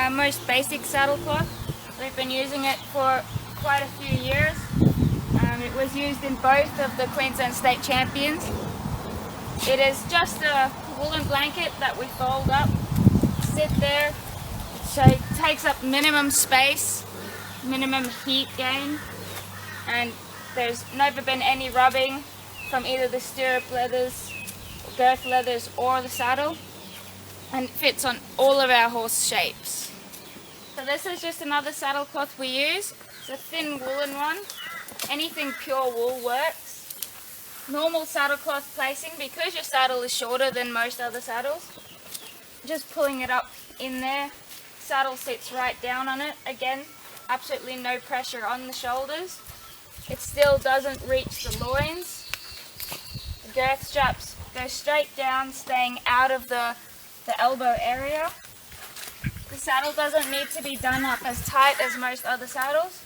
most basic saddle cloth. We've been using it for quite a few years. It was used in both of the Queensland State Champions. It is just a woolen blanket that we fold up, sit there, so it takes up minimum space, minimum heat gain, and there's never been any rubbing from either the stirrup leathers, girth leathers or the saddle, and it fits on all of our horse shapes. So this is just another saddle cloth we use. It's a thin woolen one. Anything pure wool works. Normal saddle cloth placing, because your saddle is shorter than most other saddles, just pulling it up in there, saddle sits right down on it. Again, absolutely no pressure on the shoulders. It still doesn't reach the loins. The girth straps go straight down, staying out of the elbow area. The saddle doesn't need to be done up as tight as most other saddles.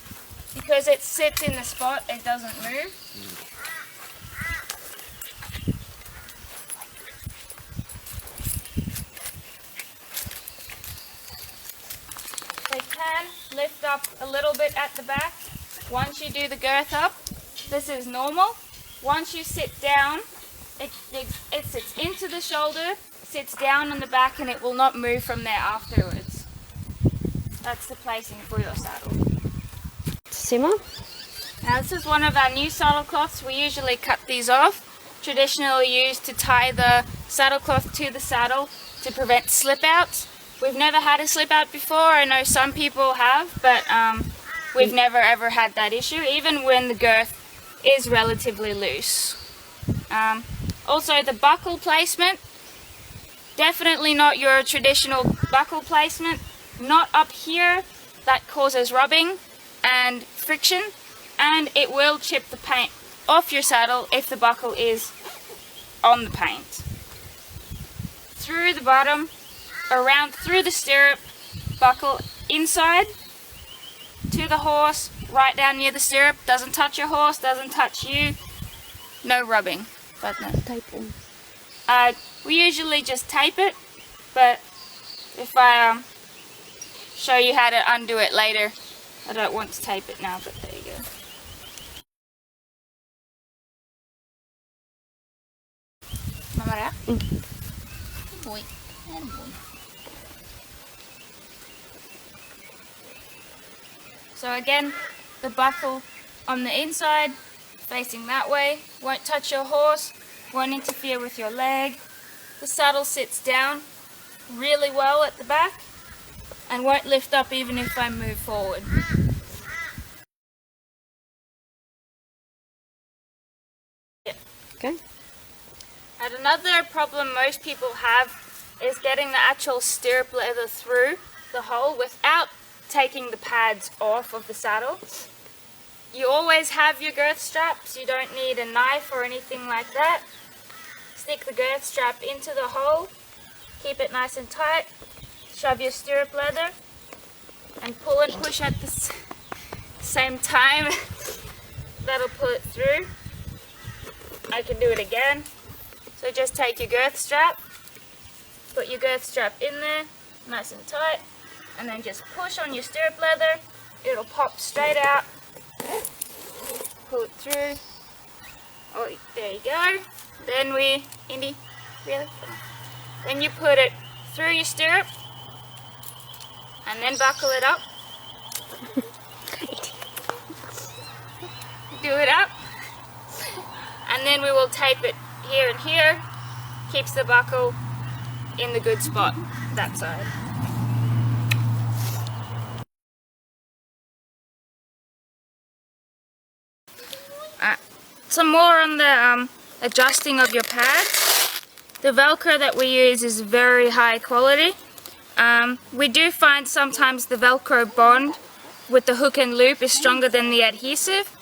Because it sits in the spot, it doesn't move. They can lift up a little bit at the back. Once you do the girth up, this is normal. Once you sit down, it sits into the shoulder, sits down on the back, and it will not move from there afterwards. That's the placing for your saddle. Simmer? Now this is one of our new saddle cloths. We usually cut these off, traditionally used to tie the saddle cloth to the saddle to prevent slip outs. We've never had a slip out before. I know some people have, but we've never ever had that issue, even when the girth is relatively loose. Also the buckle placement, definitely not your traditional buckle placement. Not up here, that causes rubbing and friction, and it will chip the paint off your saddle if the buckle is on the paint. Through the bottom, around through the stirrup, buckle inside to the horse, right down near the stirrup, doesn't touch your horse, doesn't touch you, no rubbing. But no. Taping. We usually just tape it, but if I show you how to undo it later, I don't want to tape it now, but there you go. Mamma där. Boy. So again, the buckle on the inside, facing that way, won't touch your horse, won't interfere with your leg. The saddle sits down really well at the back and won't lift up even if I move forward. Okay. And another problem most people have is getting the actual stirrup leather through the hole without taking the pads off of the saddle. You always have your girth straps, you don't need a knife or anything like that. Stick the girth strap into the hole, keep it nice and tight, shove your stirrup leather and pull and push at the same time. That'll pull it through. I can do it again. So just take your girth strap, put your girth strap in there, nice and tight, and then just push on your stirrup leather. It'll pop straight out. Pull it through. Oh, there you go. Then Indy, really? Then you put it through your stirrup, and then buckle it up. Do it up. And then we will tape it here and here. Keeps the buckle in the good spot, that side. Some more on the adjusting of your pads. The Velcro that we use is very high quality. We do find sometimes the Velcro bond with the hook and loop is stronger than the adhesive.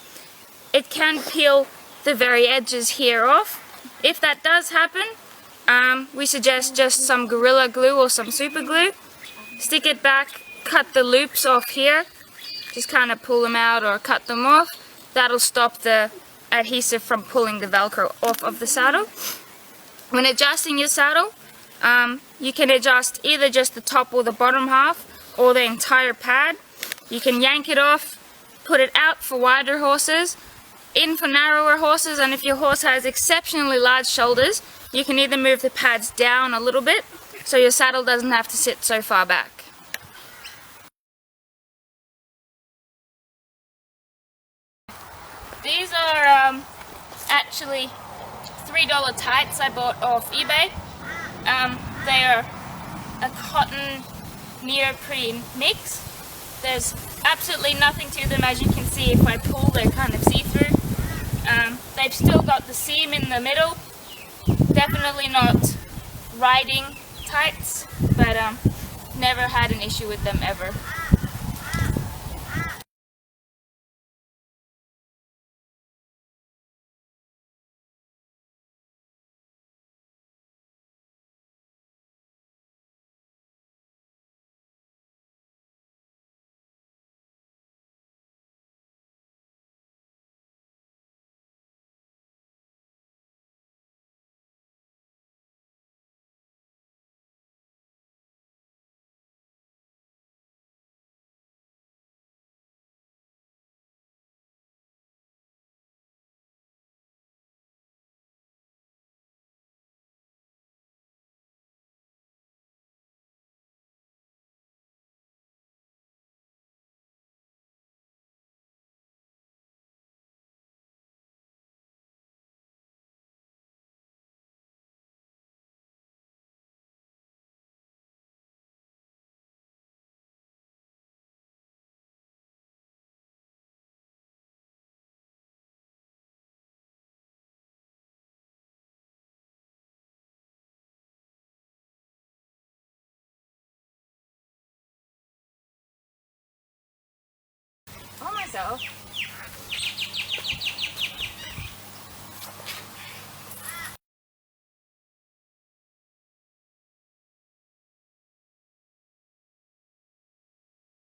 It can peel the very edges here off. If that does happen, we suggest just some Gorilla Glue or some super glue. Stick it back, cut the loops off here, just kind of pull them out or cut them off. That'll stop the adhesive from pulling the Velcro off of the saddle. When adjusting your saddle, you can adjust either just the top or the bottom half, or the entire pad. You can yank it off, put it out for wider horses, in for narrower horses, and if your horse has exceptionally large shoulders, you can either move the pads down a little bit so your saddle doesn't have to sit so far back. These are actually $3 tights I bought off eBay. They are a cotton neoprene mix. There's absolutely nothing to them, as you can see. If I pull, they're kind of see-through. They've still got the seam in the middle. Definitely not riding tights, but never had an issue with them ever. For myself,